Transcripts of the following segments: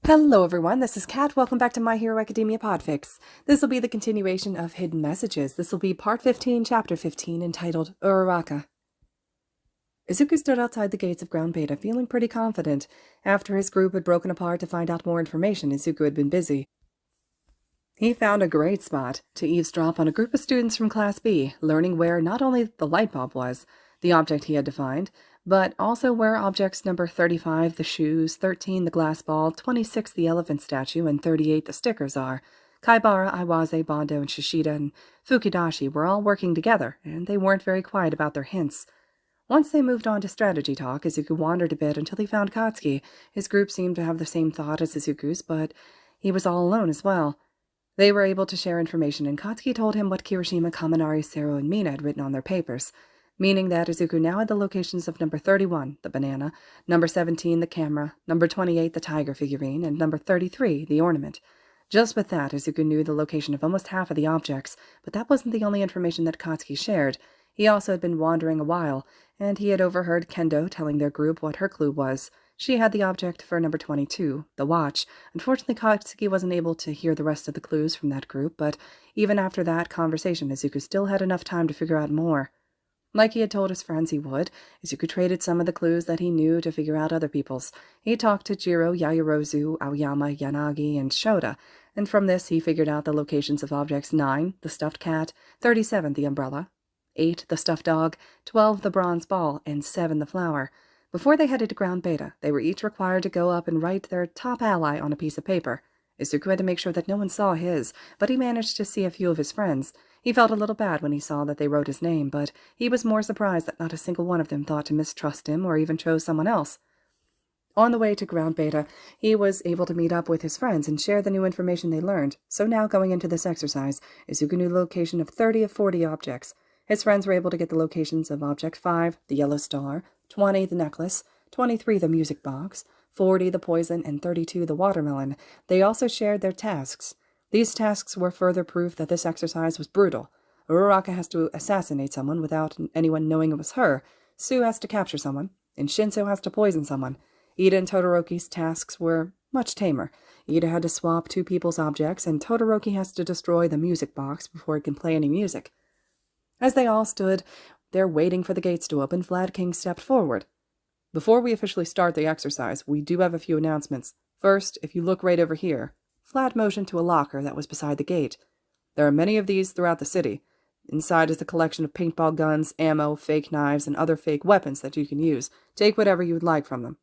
Hello everyone, this is Kat. Welcome back to My Hero Academia Podfics. This will be the continuation of Hidden Messages. This will be Part 15, Chapter 15, entitled Uraraka. Izuku stood outside the gates of Ground Beta, feeling pretty confident. After his group had broken apart to find out more information, Izuku had been busy. He found a great spot to eavesdrop on a group of students from Class B, learning where not only the light bulb was, the object he had defined, but also where objects number 35, the shoes, 13, the glass ball, 26, the elephant statue, and 38, the stickers are. Kaibara, Iwase, Bondo, and Shishida, and Fukidashi were all working together, and they weren't very quiet about their hints. Once they moved on to strategy talk, Izuku wandered a bit until he found Katsuki. His group seemed to have the same thought as Izuku's, but he was all alone as well. They were able to share information, and Katsuki told him what Kirishima, Kaminari, Sero, and Mina had written on their papers, meaning that Izuku now had the locations of number 31, the banana, number 17, the camera, number 28, the tiger figurine, and number 33, the ornament. Just with that, Izuku knew the location of almost half of the objects, but that wasn't the only information that Katsuki shared. He also had been wandering a while, and he had overheard Kendo telling their group what her clue was. She had the object for number 22, the watch. Unfortunately, Katsuki wasn't able to hear the rest of the clues from that group, but even after that conversation, Izuku still had enough time to figure out more. Like he had told his friends he would, Izuku traded some of the clues that he knew to figure out other people's. He talked to Jiro, Yaoyorozu, Aoyama, Yanagi, and Shoda, and from this he figured out the locations of objects 9, the stuffed cat, 37, the umbrella, 8, the stuffed dog, 12, the bronze ball, and 7, the flower. Before they headed to Ground Beta, they were each required to go up and write their top ally on a piece of paper. Izuku had to make sure that no one saw his, but he managed to see a few of his friends. He felt a little bad when he saw that they wrote his name, but he was more surprised that not a single one of them thought to mistrust him or even chose someone else. On the way to Ground Beta, he was able to meet up with his friends and share the new information they learned, so now going into this exercise, Izuku knew the location of 30 of 40 objects. His friends were able to get the locations of Object 5, the yellow star, 20, the necklace, 23, the music box, 40, the poison, and 32, the watermelon. They also shared their tasks. These tasks were further proof that this exercise was brutal. Uraraka has to assassinate someone without anyone knowing it was her, Sue has to capture someone, and Shinso has to poison someone. Ida and Todoroki's tasks were much tamer. Ida had to swap two people's objects, and Todoroki has to destroy the music box before it can play any music. As they all stood there waiting for the gates to open, Vlad King stepped forward. "Before we officially start the exercise, we do have a few announcements. First, if you look right over here." Vlad motioned to a locker that was beside the gate. "There are many of these throughout the city. Inside is a collection of paintball guns, ammo, fake knives, and other fake weapons that you can use. Take whatever you would like from them.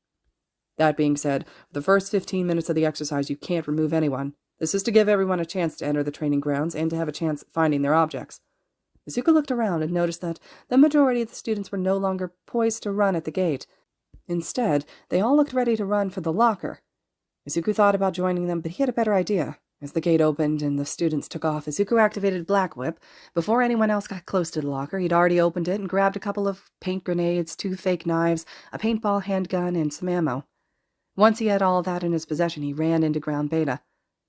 That being said, for the first 15 minutes of the exercise, you can't remove anyone. This is to give everyone a chance to enter the training grounds and to have a chance at finding their objects." Izuku looked around and noticed that the majority of the students were no longer poised to run at the gate. Instead, they all looked ready to run for the locker. Izuku thought about joining them, but he had a better idea. As the gate opened and the students took off, Izuku activated Black Whip. Before anyone else got close to the locker, he'd already opened it and grabbed a couple of paint grenades, 2 fake knives, a paintball handgun, and some ammo. Once he had all of that in his possession, he ran into Ground Beta.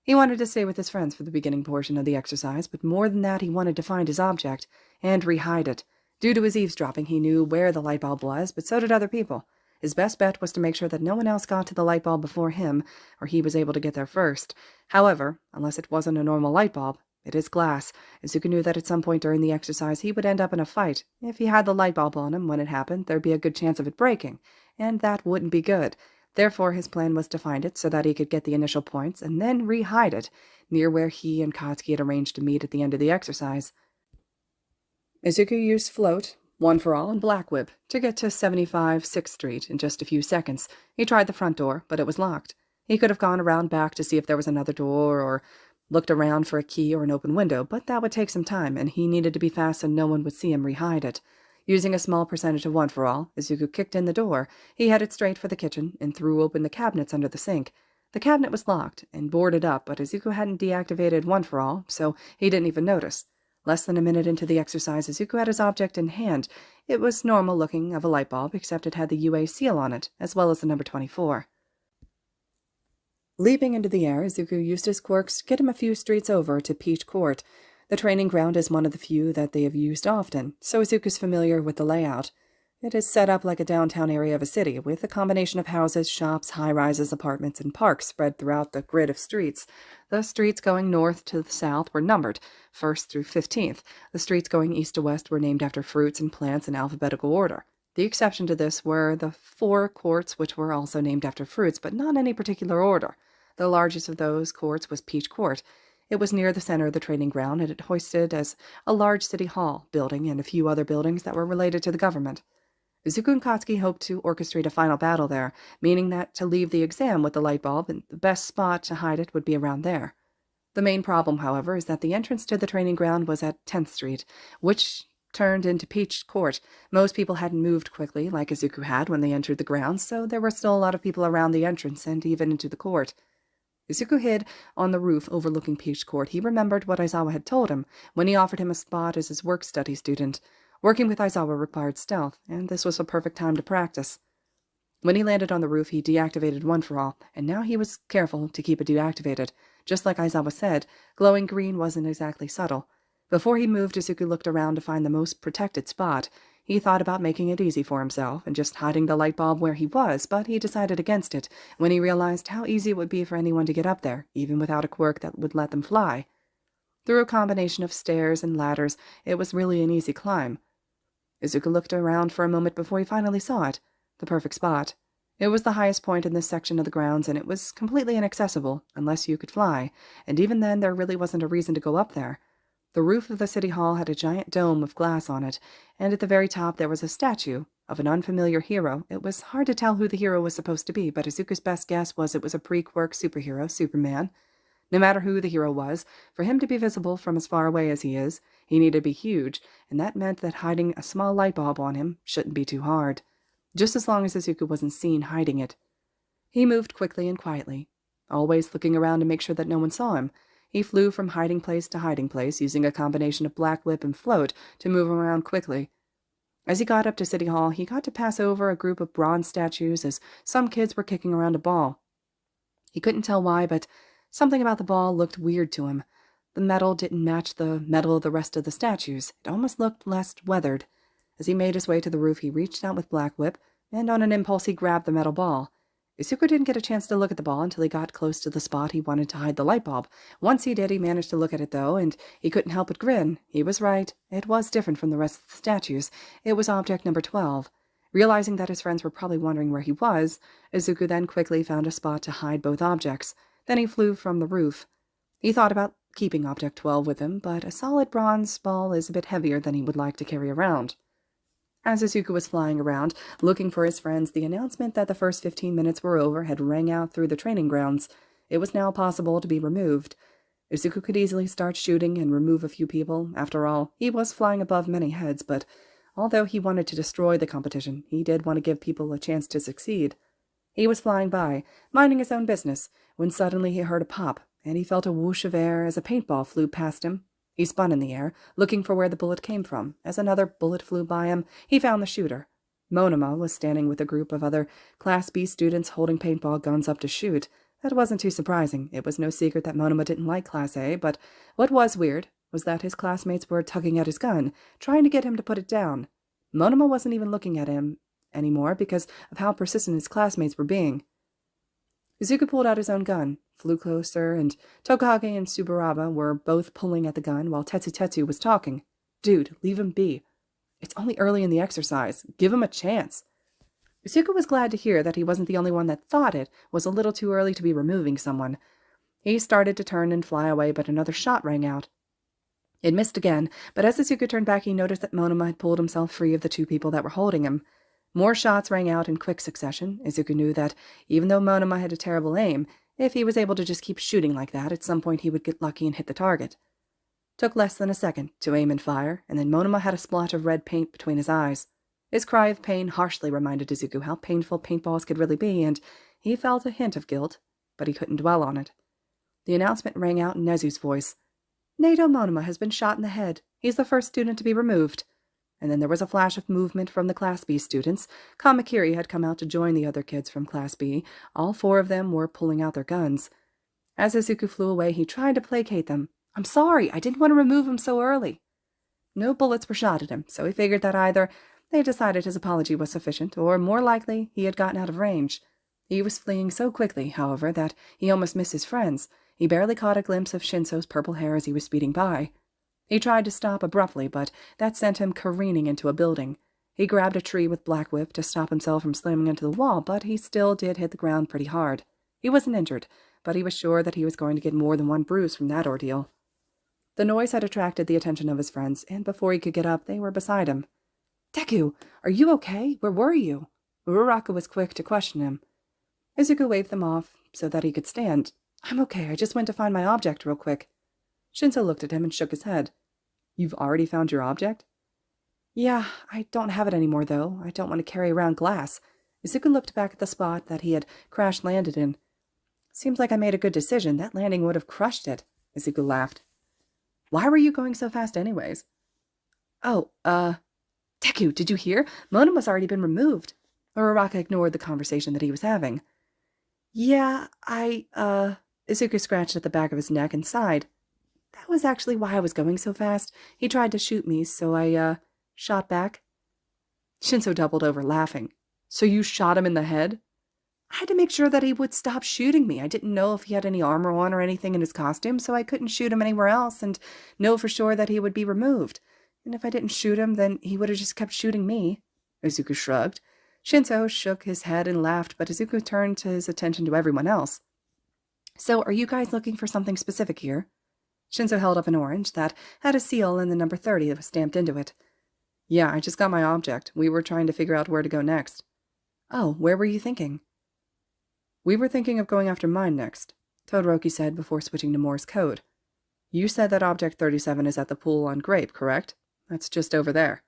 He wanted to stay with his friends for the beginning portion of the exercise, but more than that, he wanted to find his object and rehide it. Due to his eavesdropping, he knew where the light bulb was, but so did other people. His best bet was to make sure that no one else got to the light bulb before him, or he was able to get there first. However, unless it wasn't a normal light bulb, it is glass. Izuku knew that at some point during the exercise he would end up in a fight. If he had the light bulb on him when it happened, there'd be a good chance of it breaking, and that wouldn't be good. Therefore, his plan was to find it so that he could get the initial points and then rehide it near where he and Katsuki had arranged to meet at the end of the exercise. Izuku used Float, One for All, and Black Whip to get to 75 6th Street in just a few seconds. He tried the front door, but it was locked. He could have gone around back to see if there was another door or looked around for a key or an open window, but that would take some time, and he needed to be fast so no one would see him rehide it. Using a small percentage of One for All, Izuku kicked in the door. He headed straight for the kitchen and threw open the cabinets under the sink. The cabinet was locked and boarded up, but Izuku hadn't deactivated One for All, so he didn't even notice. Less than a minute into the exercise, Izuku had his object in hand. It was normal looking of a light bulb, except it had the UA seal on it, as well as the number 24. Leaping into the air, Izuku used his quirks to get him a few streets over to Peach Court. The training ground is one of the few that they have used often, so Izuku's familiar with the layout. It is set up like a downtown area of a city, with a combination of houses, shops, high-rises, apartments, and parks spread throughout the grid of streets. The streets going north to the south were numbered, 1st through 15th. The streets going east to west were named after fruits and plants in alphabetical order. The exception to this were the 4 courts, which were also named after fruits, but not in any particular order. The largest of those courts was Peach Court. It was near the center of the training ground, and it hoisted as a large city hall building and a few other buildings that were related to the government. Izuku and Katsuki hoped to orchestrate a final battle there, meaning that to leave the exam with the light bulb, and the best spot to hide it would be around there. The main problem, however, is that the entrance to the training ground was at 10th Street, which turned into Peach Court. Most people hadn't moved quickly, like Izuku had when they entered the grounds, so there were still a lot of people around the entrance and even into the court. Izuku hid on the roof overlooking Peach Court. He remembered what Aizawa had told him when he offered him a spot as his work-study student. Working with Aizawa required stealth, and this was a perfect time to practice. When he landed on the roof, he deactivated One for All, and now he was careful to keep it deactivated. Just like Aizawa said, glowing green wasn't exactly subtle. Before he moved, Izuku looked around to find the most protected spot. He thought about making it easy for himself and just hiding the light bulb where he was, but he decided against it when he realized how easy it would be for anyone to get up there, even without a quirk that would let them fly. Through a combination of stairs and ladders, it was really an easy climb. Izuku looked around for a moment before he finally saw it, the perfect spot. It was the highest point in this section of the grounds, and it was completely inaccessible, unless you could fly, and even then there really wasn't a reason to go up there. The roof of the city hall had a giant dome of glass on it, and at the very top there was a statue of an unfamiliar hero. It was hard to tell who the hero was supposed to be, but Izuku's best guess was it was a pre-quirk superhero, Superman. No matter who the hero was, for him to be visible from as far away as he is, he needed to be huge, and that meant that hiding a small light bulb on him shouldn't be too hard, just as long as Izuku wasn't seen hiding it. He moved quickly and quietly, always looking around to make sure that no one saw him. He flew from hiding place to hiding place, using a combination of black whip and float to move around quickly. As he got up to City Hall, he got to pass over a group of bronze statues as some kids were kicking around a ball. He couldn't tell why, but something about the ball looked weird to him. The metal didn't match the metal of the rest of the statues. It almost looked less weathered. As he made his way to the roof, he reached out with Black Whip, and on an impulse he grabbed the metal ball. Izuku didn't get a chance to look at the ball until he got close to the spot he wanted to hide the light bulb. Once he did, he managed to look at it, though, and he couldn't help but grin. He was right. It was different from the rest of the statues. It was object number 12. Realizing that his friends were probably wondering where he was, Izuku then quickly found a spot to hide both objects. Then he flew from the roof. He thought about keeping Object 12 with him, but a solid bronze ball is a bit heavier than he would like to carry around. As Izuku was flying around, looking for his friends, the announcement that the first 15 minutes were over had rang out through the training grounds. It was now possible to be removed. Izuku could easily start shooting and remove a few people. After all, he was flying above many heads, but although he wanted to destroy the competition, he did want to give people a chance to succeed. He was flying by, minding his own business, when suddenly he heard a pop, and he felt a whoosh of air as a paintball flew past him. He spun in the air, looking for where the bullet came from. As another bullet flew by him, he found the shooter. Monoma was standing with a group of other Class B students holding paintball guns up to shoot. That wasn't too surprising. It was no secret that Monoma didn't like Class A, but what was weird was that his classmates were tugging at his gun, trying to get him to put it down. Monoma wasn't even looking at him anymore because of how persistent his classmates were being. Izuku pulled out his own gun, flew closer, and Tokage and Tsuburaba were both pulling at the gun while Tetsu was talking. Dude, leave him be. It's only early in the exercise. Give him a chance. Izuku was glad to hear that he wasn't the only one that thought it was a little too early to be removing someone. He started to turn and fly away, but another shot rang out. It missed again, but as Izuku turned back, he noticed that Monoma had pulled himself free of the 2 people that were holding him. More shots rang out in quick succession. Izuku knew that, even though Monoma had a terrible aim, if he was able to just keep shooting like that, at some point he would get lucky and hit the target. Took less than a second to aim and fire, and then Monoma had a splotch of red paint between his eyes. His cry of pain harshly reminded Izuku how painful paintballs could really be, and he felt a hint of guilt, but he couldn't dwell on it. The announcement rang out in Nezu's voice. Nato Monoma has been shot in the head. He's the first student to be removed. And then there was a flash of movement from the Class B students. Kamakiri had come out to join the other kids from Class B. All 4 of them were pulling out their guns. As Izuku flew away, he tried to placate them. I'm sorry, I didn't want to remove him so early. No bullets were shot at him, so he figured that either They decided his apology was sufficient, or more likely, he had gotten out of range. He was fleeing so quickly, however, that he almost missed his friends. He barely caught a glimpse of Shinso's purple hair as he was speeding by. He tried to stop abruptly, but that sent him careening into a building. He grabbed a tree with Black Whip to stop himself from slamming into the wall, but he still did hit the ground pretty hard. He wasn't injured, but he was sure that he was going to get more than one bruise from that ordeal. The noise had attracted the attention of his friends, and before he could get up, they were beside him. "Deku, are you okay? Where were you?" Uraraka was quick to question him. Izuku waved them off so that he could stand. "I'm okay, I just went to find my object real quick." Shinso looked at him and shook his head. "You've already found your object?" "Yeah, I don't have it anymore, though. I don't want to carry around glass." Izuku looked back at the spot that he had crash-landed in. "Seems like I made a good decision. That landing would have crushed it." Izuku laughed. "Why were you going so fast anyways?" "Oh, Deku, did you hear? Monoma's already been removed." Uraraka ignored the conversation that he was having. "Yeah, Izuku scratched at the back of his neck and sighed. "That was actually why I was going so fast. He tried to shoot me, so I, shot back." Shinso doubled over, laughing. "So you shot him in the head?" "I had to make sure that he would stop shooting me. I didn't know if he had any armor on or anything in his costume, so I couldn't shoot him anywhere else and know for sure that he would be removed. And if I didn't shoot him, then he would have just kept shooting me." Izuku shrugged. Shinso shook his head and laughed, but Izuku turned his attention to everyone else. "So are you guys looking for something specific here?" Shinso held up an orange that had a seal and the number 30 that was stamped into it. "Yeah, I just got my object. We were trying to figure out where to go next." "Oh, where were you thinking?" "We were thinking of going after mine next," Todoroki said before switching to Morse code. "You said that Object 37 is at the pool on Grape, correct? That's just over there."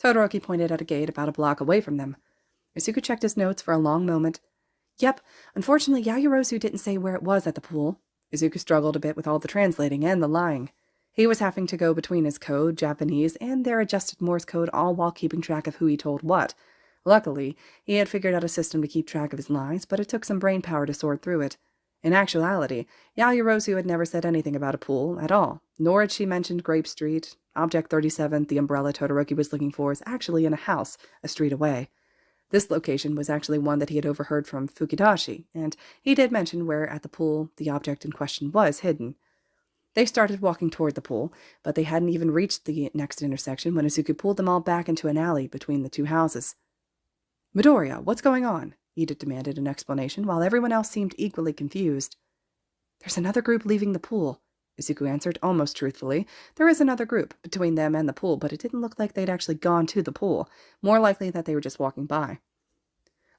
Todoroki pointed at a gate about a block away from them. Izuku checked his notes for a long moment. "Yep, unfortunately Yaoyorozu didn't say where it was at the pool." Izuku struggled a bit with all the translating and the lying. He was having to go between his code, Japanese, and their adjusted Morse code, all while keeping track of who he told what. Luckily, he had figured out a system to keep track of his lies, but it took some brain power to sort through it. In actuality, Yaoyorozu had never said anything about a pool at all, nor had she mentioned Grape Street. Object 37, the umbrella Todoroki was looking for, is actually in a house a street away. This location was actually one that he had overheard from Fukidashi, and he did mention where at the pool the object in question was hidden. They started walking toward the pool, but they hadn't even reached the next intersection when Izuku pulled them all back into an alley between the two houses. "Midoriya, what's going on?" Ida demanded an explanation, while everyone else seemed equally confused. "There's another group leaving the pool," Izuku answered almost truthfully. "There is another group between them and the pool, but it didn't look like they'd actually gone to the pool. More likely that they were just walking by."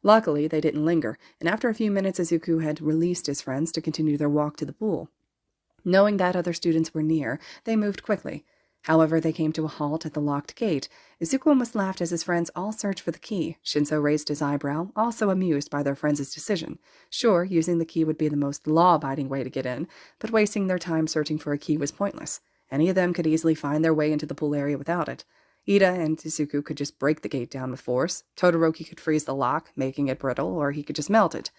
Luckily, they didn't linger, and after a few minutes Izuku had released his friends to continue their walk to the pool. Knowing that other students were near, they moved quickly. However, they came to a halt at the locked gate. Izuku almost laughed as his friends all searched for the key. Shinso raised his eyebrow, also amused by their friends' decision. Sure, using the key would be the most law-abiding way to get in, but wasting their time searching for a key was pointless. Any of them could easily find their way into the pool area without it. Ida and Izuku could just break the gate down with force. Todoroki could freeze the lock, making it brittle, or he could just melt it.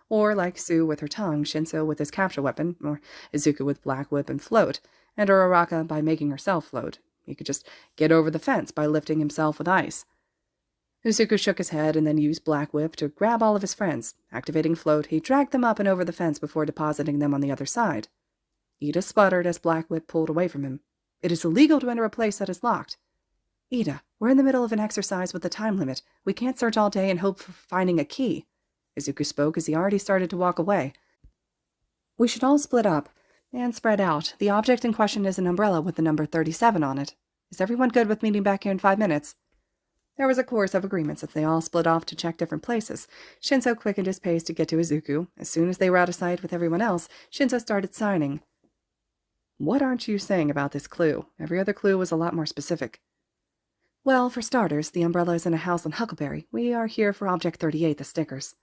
Or, like Sue with her tongue, Shinso with his capture weapon, or Izuku with Black Whip and float, and Uraraka by making herself float. He could just get over the fence by lifting himself with ice. Izuku shook his head and then used Black Whip to grab all of his friends. Activating float, he dragged them up and over the fence before depositing them on the other side. Ida sputtered as Black Whip pulled away from him. "It is illegal to enter a place that is locked." "Ida, we're in the middle of an exercise with a time limit. We can't search all day and hope for finding a key." Izuku spoke as he already started to walk away. "We should all split up and spread out. The object in question is an umbrella with the number 37 on it. Is everyone good with meeting back here in 5 minutes?" There was a chorus of agreements as they all split off to check different places. Shinso quickened his pace to get to Izuku. As soon as they were out of sight with everyone else, Shinso started signing. "What aren't you saying about this clue? Every other clue was a lot more specific." "Well, for starters, the umbrella is in a house on Huckleberry. We are here for Object 38, the stickers."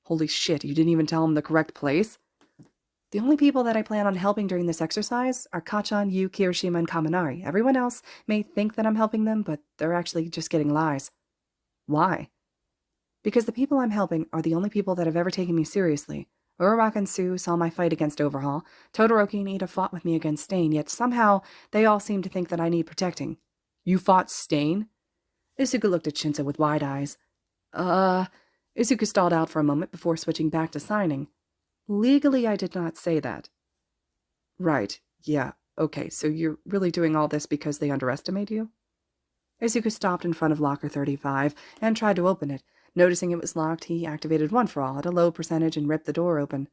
"Holy shit, you didn't even tell him the correct place?" "The only people that I plan on helping during this exercise are Kachan, Yu, Kirishima, and Kaminari. Everyone else may think that I'm helping them, but they're actually just getting lies." "Why?" "Because the people I'm helping are the only people that have ever taken me seriously. Uraraka and Sue saw my fight against Overhaul. Todoroki and Ida fought with me against Stain, yet somehow they all seem to think that I need protecting." "You fought Stain?" Izuku looked at Shinso with wide eyes. Izuku stalled out for a moment before switching back to signing. Legally, I did not say that. Right, yeah, okay, so you're really doing all this because they underestimate you? Izuku stopped in front of locker 35 and tried to open it. Noticing it was locked, he activated One for All at a low percentage and ripped the door open.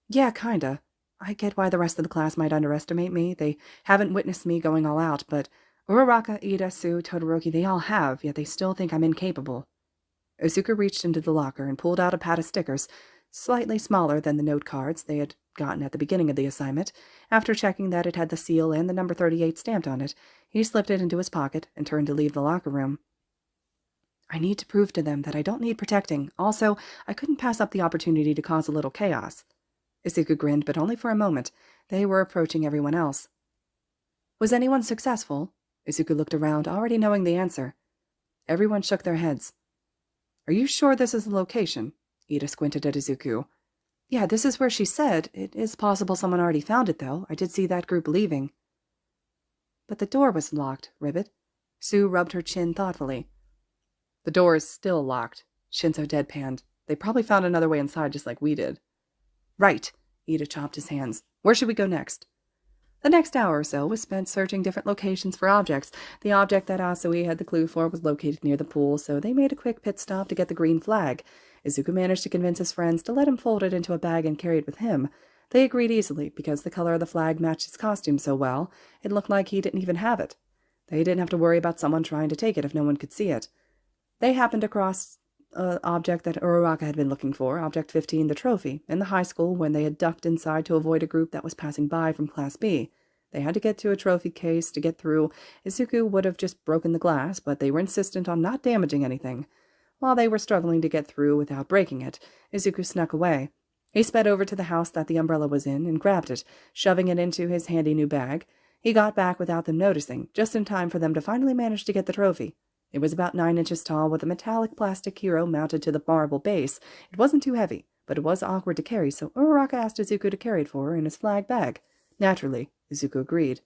Yeah, kinda. I get why the rest of the class might underestimate me. They haven't witnessed me going all out, but Uraraka, Ida, Sue, Todoroki, they all have, yet they still think I'm incapable. Izuku reached into the locker and pulled out a pad of stickers, slightly smaller than the note cards they had gotten at the beginning of the assignment. After checking that it had the seal and the number 38 stamped on it, he slipped it into his pocket and turned to leave the locker room. I need to prove to them that I don't need protecting. Also, I couldn't pass up the opportunity to cause a little chaos. Izuku grinned, but only for a moment. They were approaching everyone else. Was anyone successful? Izuku looked around, already knowing the answer. Everyone shook their heads. Are you sure this is the location? Ida squinted at Izuku. Yeah, this is where she said. It is possible someone already found it, though. I did see that group leaving. But the door was locked, Ribbit. Sue rubbed her chin thoughtfully. The door is still locked, Shinso deadpanned. They probably found another way inside just like we did. Right, Ida chopped his hands. Where should we go next? The next hour or so was spent searching different locations for objects. The object that Asui had the clue for was located near the pool, so they made a quick pit stop to get the green flag. Izuku managed to convince his friends to let him fold it into a bag and carry it with him. They agreed easily, because the color of the flag matched his costume so well, it looked like he didn't even have it. They didn't have to worry about someone trying to take it if no one could see it. They happened across an object that Uraraka had been looking for, Object 15, the trophy, in the high school when they had ducked inside to avoid a group that was passing by from Class B. They had to get to a trophy case to get through. Izuku would have just broken the glass, but they were insistent on not damaging anything. While they were struggling to get through without breaking it, Izuku snuck away. He sped over to the house that the umbrella was in and grabbed it, shoving it into his handy new bag. He got back without them noticing, just in time for them to finally manage to get the trophy. It was about 9 inches tall with a metallic plastic hero mounted to the marble base. It wasn't too heavy, but it was awkward to carry, so Uraraka asked Izuku to carry it for her in his flag bag. Naturally, Izuku agreed.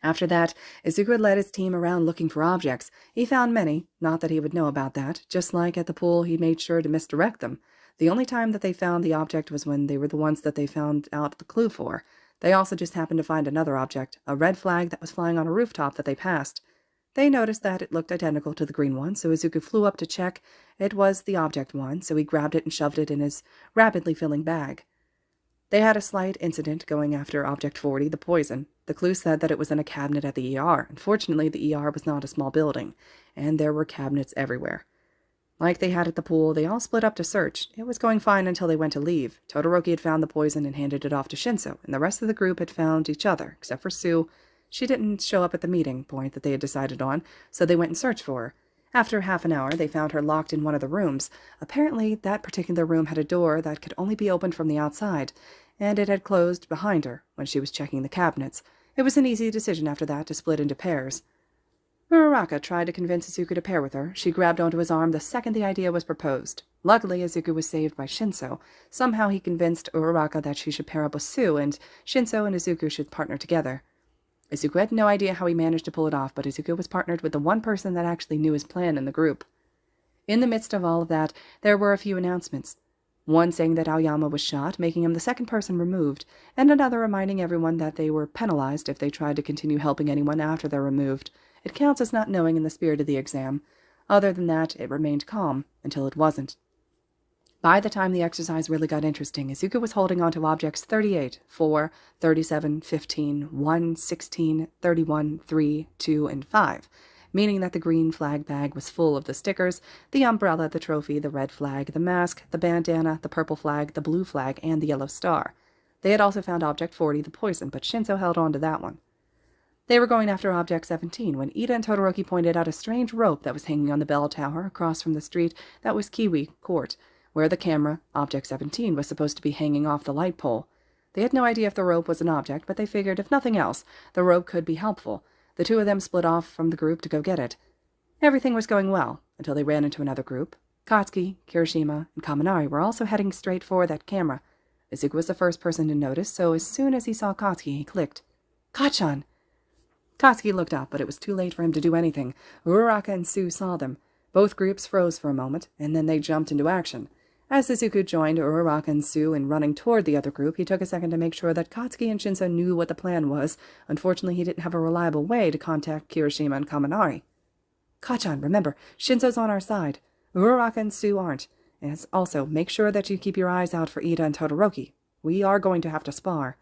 After that, Izuku had led his team around looking for objects. He found many, not that he would know about that. Just like at the pool, he made sure to misdirect them. The only time that they found the object was when they were the ones that they found out the clue for. They also just happened to find another object, a red flag that was flying on a rooftop that they passed. They noticed that it looked identical to the green one, so Izuku flew up to check. It was the object one, so he grabbed it and shoved it in his rapidly filling bag. They had a slight incident going after Object 40, the poison. The clue said that it was in a cabinet at the ER. Unfortunately, the ER was not a small building, and there were cabinets everywhere. Like they had at the pool, they all split up to search. It was going fine until they went to leave. Todoroki had found the poison and handed it off to Shinso, and the rest of the group had found each other, except for Sue. She didn't show up at the meeting point that they had decided on, so they went and searched for her. After half an hour, they found her locked in one of the rooms. Apparently, that particular room had a door that could only be opened from the outside, and it had closed behind her when she was checking the cabinets. It was an easy decision after that to split into pairs. Uraraka tried to convince Izuku to pair with her. She grabbed onto his arm the second the idea was proposed. Luckily, Izuku was saved by Shinso. Somehow he convinced Uraraka that she should pair up with Sue, and Shinso and Izuku should partner together. Izuku had no idea how he managed to pull it off, but Izuku was partnered with the one person that actually knew his plan in the group. In the midst of all of that, there were a few announcements. One saying that Aoyama was shot, making him the second person removed, and another reminding everyone that they were penalized if they tried to continue helping anyone after they're removed. It counts as not knowing in the spirit of the exam. Other than that, it remained calm, until it wasn't. By the time the exercise really got interesting, Izuku was holding on to objects 38, 4, 37, 15, 1, 16, 31, 3, 2, and 5, meaning that the green flag bag was full of the stickers, the umbrella, the trophy, the red flag, the mask, the bandana, the purple flag, the blue flag, and the yellow star. They had also found Object 40, the poison, but Shinso held on to that one. They were going after Object 17 when Ida and Todoroki pointed out a strange rope that was hanging on the bell tower across from the street that was Kiwi Court, where the camera, Object 17, was supposed to be hanging off the light pole. They had no idea if the rope was an object, but they figured, if nothing else, the rope could be helpful. The two of them split off from the group to go get it. Everything was going well, until they ran into another group. Katsuki, Kirishima, and Kaminari were also heading straight for that camera. Izuku was the first person to notice, so as soon as he saw Katsuki, he clicked. "Kachan!" Katsuki looked up, but it was too late for him to do anything. Uraraka and Sue saw them. Both groups froze for a moment, and then they jumped into action. As Izuku joined Uraraka and Sue in running toward the other group, he took a second to make sure that Katsuki and Shinso knew what the plan was. Unfortunately, he didn't have a reliable way to contact Kirishima and Kaminari. Kachan, remember, Shinso's on our side. Uraraka and Sue aren't. And also, make sure that you keep your eyes out for Ida and Todoroki. We are going to have to spar.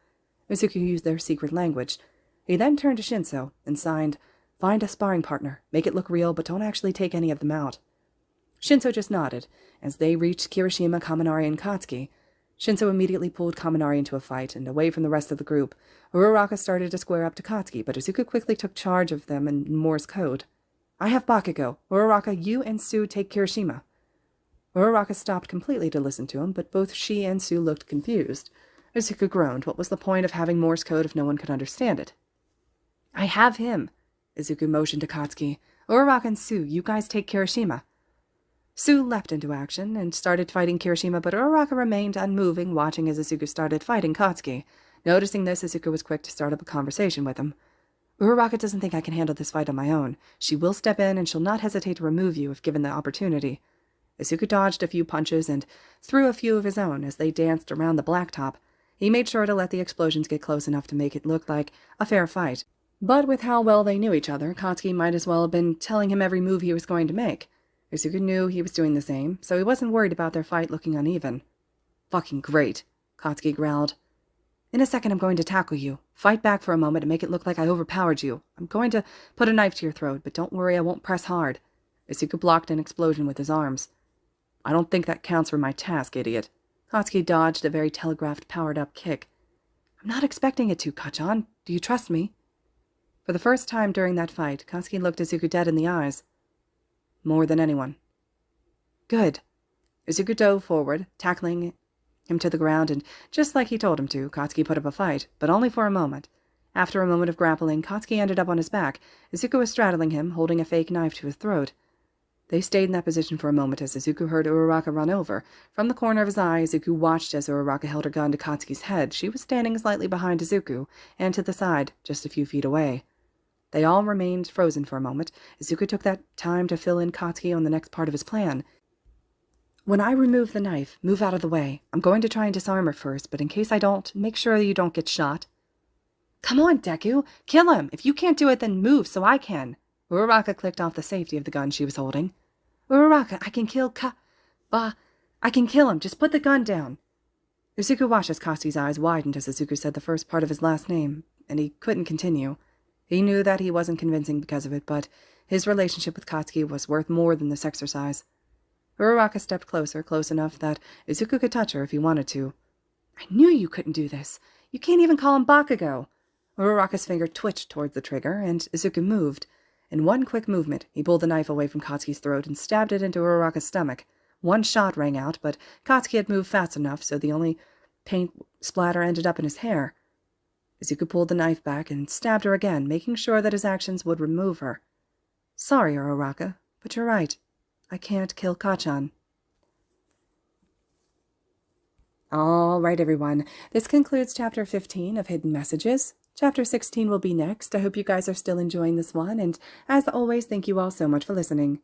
Izuku used their secret language. He then turned to Shinso and signed, "Find a sparring partner. Make it look real, but don't actually take any of them out." Shinso just nodded. As they reached Kirishima, Kaminari, and Katsuki, Shinso immediately pulled Kaminari into a fight and away from the rest of the group. Uraraka started to square up to Katsuki, but Izuku quickly took charge of them in Morse code. "I have Bakugo. Uraraka, you and Sue take Kirishima." Uraraka stopped completely to listen to him, but both she and Sue looked confused. Izuku groaned. What was the point of having Morse code if no one could understand it? "I have him." Izuku motioned to Katsuki. "Uraraka and Sue, you guys take Kirishima." Sue leapt into action and started fighting Kirishima, but Uraraka remained unmoving, watching as Izuku started fighting Katsuki. Noticing this, Izuku was quick to start up a conversation with him. "Uraraka doesn't think I can handle this fight on my own. She will step in, and she'll not hesitate to remove you if given the opportunity." Izuku dodged a few punches and threw a few of his own as they danced around the blacktop. He made sure to let the explosions get close enough to make it look like a fair fight. But with how well they knew each other, Katsuki might as well have been telling him every move he was going to make. Izuku knew he was doing the same, so he wasn't worried about their fight looking uneven. "Fucking great," Katsuki growled. "In a second I'm going to tackle you. Fight back for a moment and make it look like I overpowered you. I'm going to put a knife to your throat, but don't worry, I won't press hard." Izuku blocked an explosion with his arms. "I don't think that counts for my task, idiot." Katsuki dodged a very telegraphed, powered-up kick. "I'm not expecting it to, Kachan. Do you trust me?" For the first time during that fight, Katsuki looked Izuku dead in the eyes. "More than anyone." "Good." Izuku dove forward, tackling him to the ground, and just like he told him to, Katsuki put up a fight, but only for a moment. After a moment of grappling, Katsuki ended up on his back. Izuku was straddling him, holding a fake knife to his throat. They stayed in that position for a moment as Izuku heard Uraraka run over. From the corner of his eye, Izuku watched as Uraraka held her gun to Katsuki's head. She was standing slightly behind Izuku, and to the side, just a few feet away. They all remained frozen for a moment. Izuku took that time to fill in Katsuki on the next part of his plan. "When I remove the knife, move out of the way. I'm going to try and disarm her first, but in case I don't, make sure you don't get shot." "Come on, Deku! Kill him! If you can't do it, then move so I can!" Uraraka clicked off the safety of the gun she was holding. "Uraraka, I can kill I can kill him. Just put the gun down." Izuku watched as Katsuki's eyes widened as Izuku said the first part of his last name, and he couldn't continue. He knew that he wasn't convincing because of it, but his relationship with Katsuki was worth more than this exercise. Uraraka stepped closer, close enough that Izuku could touch her if he wanted to. "I knew you couldn't do this. You can't even call him Bakugo." Uraraka's finger twitched towards the trigger, and Izuku moved. In one quick movement, he pulled the knife away from Katsuki's throat and stabbed it into Uraraka's stomach. One shot rang out, but Katsuki had moved fast enough, so the only paint splatter ended up in his hair. Izuku pulled the knife back and stabbed her again, making sure that his actions would remove her. "Sorry, Uraraka, but you're right. I can't kill Kachan." All right, everyone. This concludes Chapter 15 of Hidden Messages. Chapter 16 will be next. I hope you guys are still enjoying this one, and as always, thank you all so much for listening.